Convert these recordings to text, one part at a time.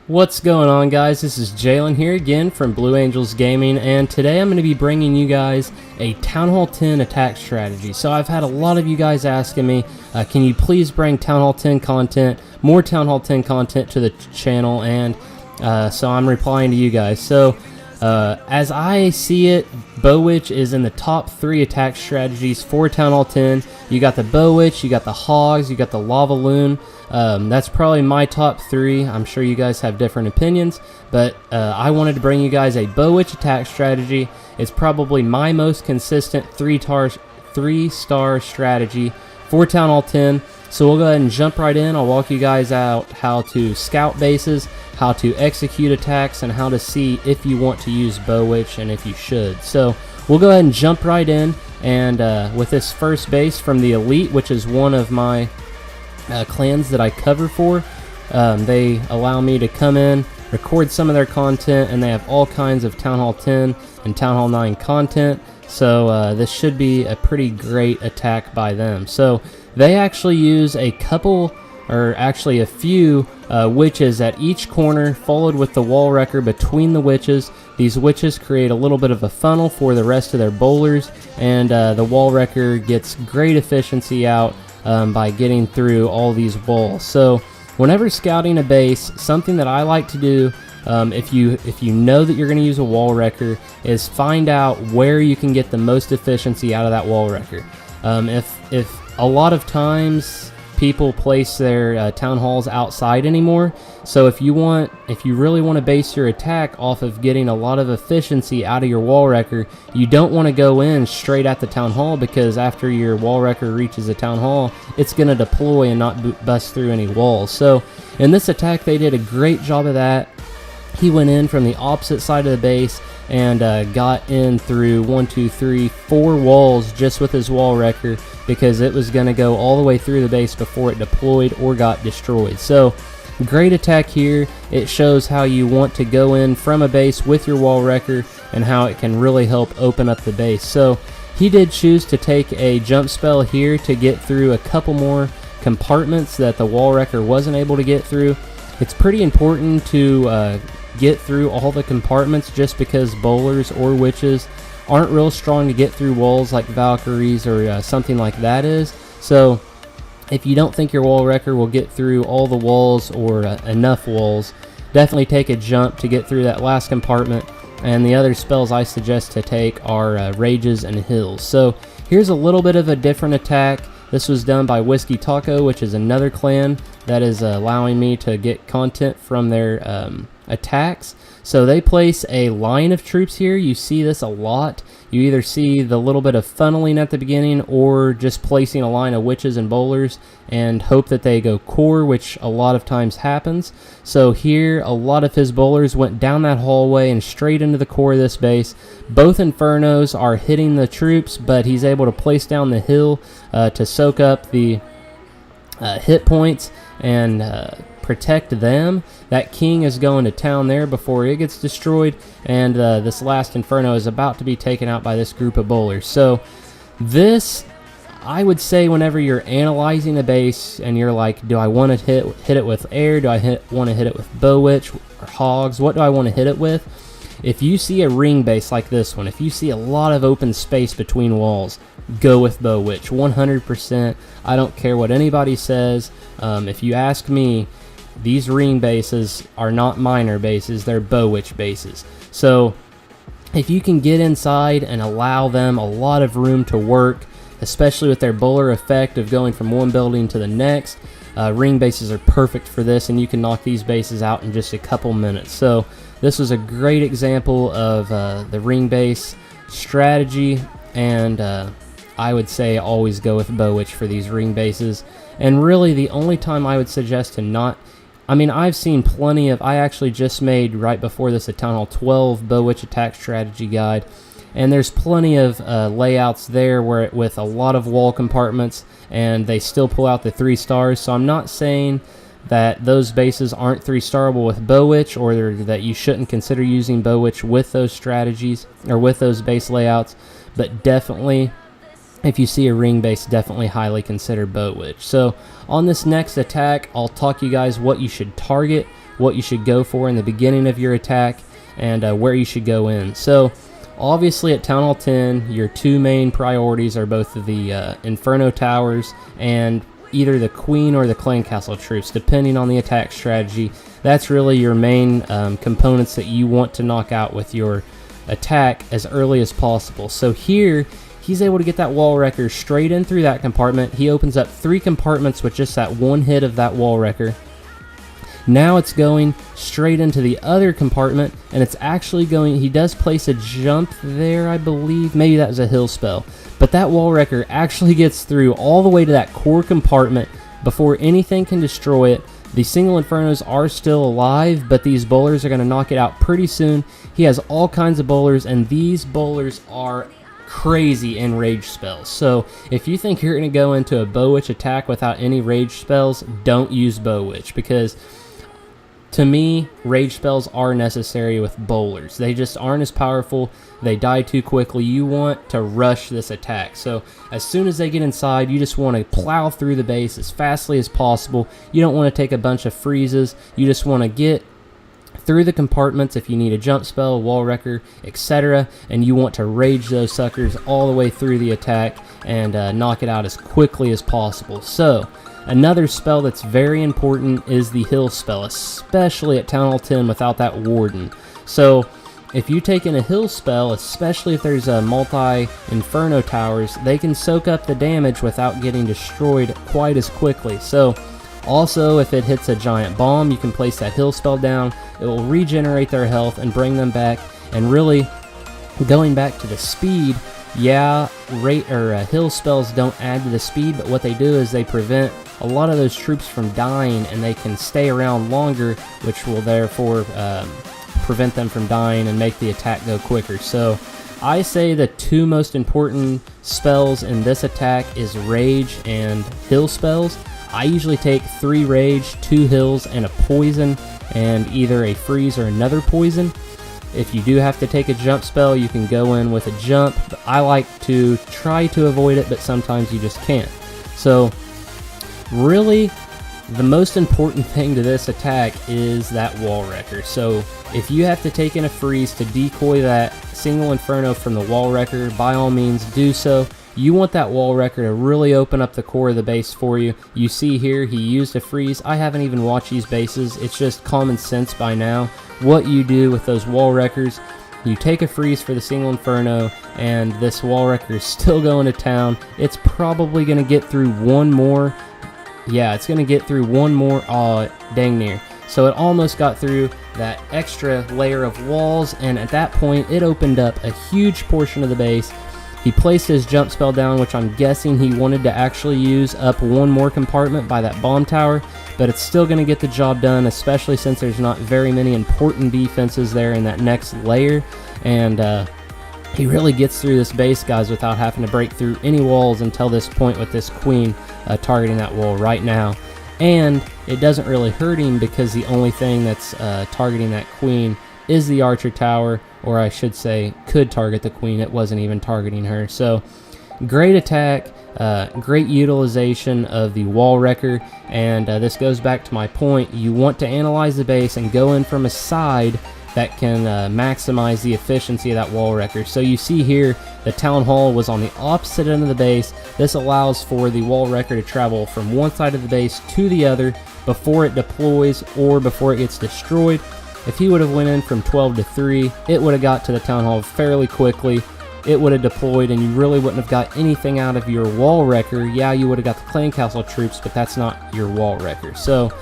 What's going on, guys? This is Jalen here again from Blue Angels Gaming, and today I'm going to be bringing you guys a Town Hall 10 attack strategy. So I've had a lot of you guys asking me, can you please bring Town Hall 10 content, more Town Hall 10 content to the channel, and so I'm replying to you guys. So as I see it, BoWitch is in the top 3 attack strategies for Town Hall 10. You got the BoWitch, you got the Hogs, you got the Lava Loon. That's probably my top 3. I'm sure you guys have different opinions, but I wanted to bring you guys a BoWitch attack strategy. It's probably my most consistent 3-star strategy for Town Hall 10. So we'll go ahead and jump right in. I'll walk you guys out how to scout bases, how to execute attacks, and how to see if you want to use BoWitch and if you should. So we'll go ahead and jump right in, and with this first base from the Elite, which is one of my clans that I cover for, they allow me to come in, record some of their content, and they have all kinds of Town Hall 10 and Town Hall 9 content. So this should be a pretty great attack by them. So they actually use a couple, or actually a few witches at each corner, followed with the wall wrecker between the witches. These witches create a little bit of a funnel for the rest of their bowlers, and the wall wrecker gets great efficiency out by getting through all these walls. So whenever scouting a base, something that I like to do, if you know that you're going to use a wall wrecker, is find out where you can get the most efficiency out of that wall wrecker. If a lot of times people place their town halls outside anymore, so if you really want to base your attack off of getting a lot of efficiency out of your wall wrecker, you don't want to go in straight at the town hall, because after your wall wrecker reaches the town hall, it's going to deploy and not bust through any walls. So in this attack, they did a great job of that. He went in from the opposite side of the base and got in through 4 walls just with his wall wrecker, because it was going to go all the way through the base before it deployed or got destroyed. So great attack here. It shows how you want to go in from a base with your wall wrecker and how it can really help open up the base. So he did choose to take a jump spell here to get through a couple more compartments that the wall wrecker wasn't able to get through. It's pretty important to get through all the compartments, just because bowlers or witches aren't real strong to get through walls like Valkyries or something like that is. So if you don't think your wall wrecker will get through all the walls or enough walls, definitely take a jump to get through that last compartment. And the other spells I suggest to take are Rages and Hills. So here's a little bit of a different attack. This was done by Whiskey Taco, which is another clan that is allowing me to get content from their attacks. So they place a line of troops here. You see this a lot. You either see the little bit of funneling at the beginning, or just placing a line of witches and bowlers and hope that they go core, which a lot of times happens. So here, a lot of his bowlers went down that hallway and straight into the core of this base. Both Infernos are hitting the troops, but he's able to place down the hill to soak up the hit points and protect them. That king is going to town there before it gets destroyed, and this last Inferno is about to be taken out by this group of bowlers. So this, I would say, whenever you're analyzing a base and you're like, do I want to hit it with air, do I want to hit it with BoWitch or Hogs, what do I want to hit it with? If you see a ring base like this one, if you see a lot of open space between walls, go with BoWitch 100%. I don't care what anybody says. If you ask me, these ring bases are not minor bases, they're BoWitch bases. So if you can get inside and allow them a lot of room to work, especially with their bowler effect of going from one building to the next, ring bases are perfect for this, and you can knock these bases out in just a couple minutes. So this was a great example of the ring base strategy, and I would say always go with BoWitch for these ring bases. And really the only time I would suggest to not, I mean, I've seen plenty of, I actually just made right before this a Town Hall 12 BoWitch attack strategy guide, and there's plenty of layouts there where with a lot of wall compartments, and they still pull out the 3 stars. So I'm not saying that those bases aren't 3-starable with BoWitch, or that you shouldn't consider using BoWitch with those strategies or with those base layouts, but definitely if you see a ring base, definitely highly consider BoWitch. So on this next attack, I'll talk you guys what you should target what you should go for in the beginning of your attack, and where you should go in. So obviously at Town Hall 10, your two main priorities are both the Inferno Towers and either the Queen or the Clan Castle troops, depending on the attack strategy. That's really your main components that you want to knock out with your attack as early as possible. So here, he's able to get that wall wrecker straight in through that compartment. He opens up 3 compartments with just that one hit of that wall wrecker. Now it's going straight into the other compartment, and it's actually going, he does place a jump there, I believe. Maybe that was a hill spell. But that wall wrecker actually gets through all the way to that core compartment before anything can destroy it. The single Infernos are still alive, but these bowlers are going to knock it out pretty soon. He has all kinds of bowlers, and these bowlers are crazy in rage spells. So if you think you're going to go into a BoWitch attack without any rage spells, don't use BoWitch, because to me, rage spells are necessary with bowlers. They just aren't as powerful. They die too quickly. You want to rush this attack. So as soon as they get inside, you just want to plow through the base as fastly as possible. You don't want to take a bunch of freezes. You just want to get through the compartments if you need a jump spell, wall wrecker, etc. And you want to rage those suckers all the way through the attack and knock it out as quickly as possible. So another spell that's very important is the heal spell, especially at Town Hall 10 without that warden. So if you take in a heal spell, especially if there's a multi-Inferno Towers, they can soak up the damage without getting destroyed quite as quickly. So also, if it hits a giant bomb, you can place that heal spell down. It will regenerate their health and bring them back. And really, going back to the speed, yeah, heal spells don't add to the speed, but what they do is they prevent a lot of those troops from dying, and they can stay around longer, which will therefore prevent them from dying and make the attack go quicker. So I say the 2 most important spells in this attack is Rage and Heal spells. I usually take 3 Rage, 2 Heals, and a Poison, and either a Freeze or another Poison. If you do have to take a jump spell, you can go in with a jump. But I like to try to avoid it, but sometimes you just can't. So really, the most important thing to this attack is that wall wrecker. So if you have to take in a freeze to decoy that single Inferno from the wall wrecker, by all means do so. You want that wall wrecker to really open up the core of the base for you. You see here, he used a freeze. I haven't even watched these bases. It's just common sense by now. What you do with those wall wreckers, you take a freeze for the single Inferno, and this wall wrecker is still going to town. It's probably going to get through one more. Yeah, it's going to get through one more. Oh, dang near. So it almost got through that extra layer of walls, and at that point, it opened up a huge portion of the base. He placed his jump spell down, which I'm guessing he wanted to actually use up one more compartment by that bomb tower, but it's still going to get the job done, especially since there's not very many important defenses there in that next layer. And he really gets through this base, guys, without having to break through any walls until this point with this queen targeting that wall right now. And it doesn't really hurt him because the only thing that's targeting that queen is the archer tower, or I should say could target the queen. It wasn't even targeting her. So great attack, great utilization of the wall wrecker, and this goes back to my point. You want to analyze the base and go in from a side that can maximize the efficiency of that wall wrecker. So you see here, the town hall was on the opposite end of the base. This allows for the wall wrecker to travel from one side of the base to the other before it deploys or before it gets destroyed. If he would have went in from 12 to 3, it would have got to the town hall fairly quickly. It would have deployed, and you really wouldn't have got anything out of your wall wrecker. Yeah, you would have got the clan castle troops, but that's not your wall wrecker. So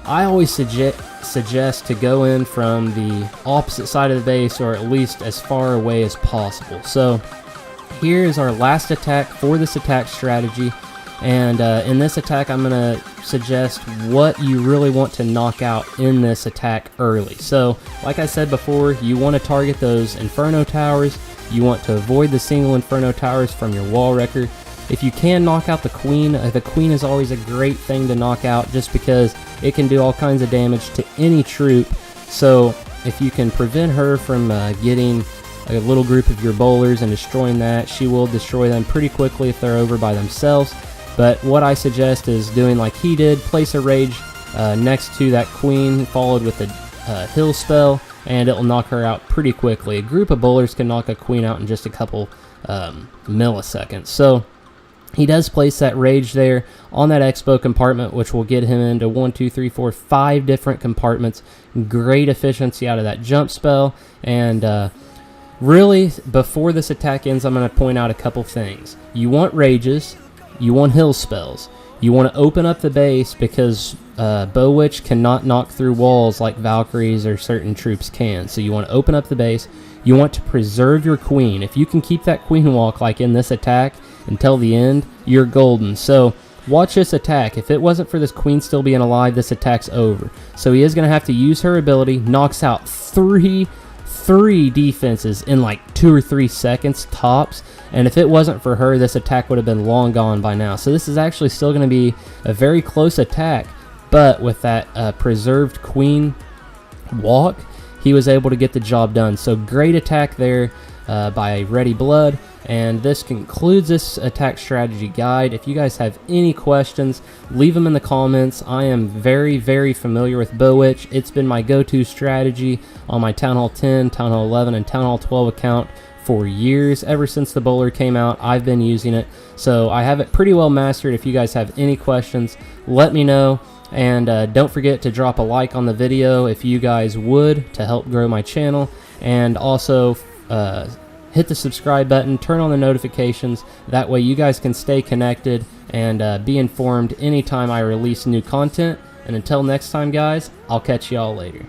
I always suggest to go in from the opposite side of the base, or at least as far away as possible. So here is our last attack for this attack strategy. And in this attack, I'm going to suggest what you really want to knock out in this attack early. So, like I said before, you want to target those Inferno Towers. You want to avoid the single Inferno Towers from your wall wrecker. If you can knock out the Queen is always a great thing to knock out just because it can do all kinds of damage to any troop. So, if you can prevent her from getting a little group of your bowlers and destroying that, she will destroy them pretty quickly if they're over by themselves. But what I suggest is doing like he did, place a rage next to that queen, followed with a hill spell, and it'll knock her out pretty quickly. A group of bowlers can knock a queen out in just a couple milliseconds. So he does place that rage there on that expo compartment, which will get him into 1, 2, 3, 4, 5 different compartments. Great efficiency out of that jump spell. And really, before this attack ends, I'm going to point out a couple things. You want rages, you want hill spells, you want to open up the base because BoWitch cannot knock through walls like Valkyries or certain troops can. So you want to open up the base. You want to preserve your queen. If you can keep that queen walk like in this attack until the end, you're golden. So watch this attack. If it wasn't for this queen still being alive, this attack's over. So he is going to have to use her ability, knocks out three defenses in like 2 or 3 seconds tops, and if it wasn't for her, this attack would have been long gone by now. So this is actually still going to be a very close attack, but with that preserved queen walk, he was able to get the job done. So great attack there by Ready Blood. And this concludes this attack strategy guide. If you guys have any questions, leave them in the comments. I am very, very familiar with BoWitch. It's been my go-to strategy on my Town Hall 10, Town Hall 11, and Town Hall 12 account for years. Ever since the bowler came out, I've been using it. So I have it pretty well mastered. If you guys have any questions, let me know. And don't forget to drop a like on the video if you guys would, to help grow my channel. And also hit the subscribe button, turn on the notifications. That way you guys can stay connected and be informed anytime I release new content. And until next time, guys, I'll catch y'all later.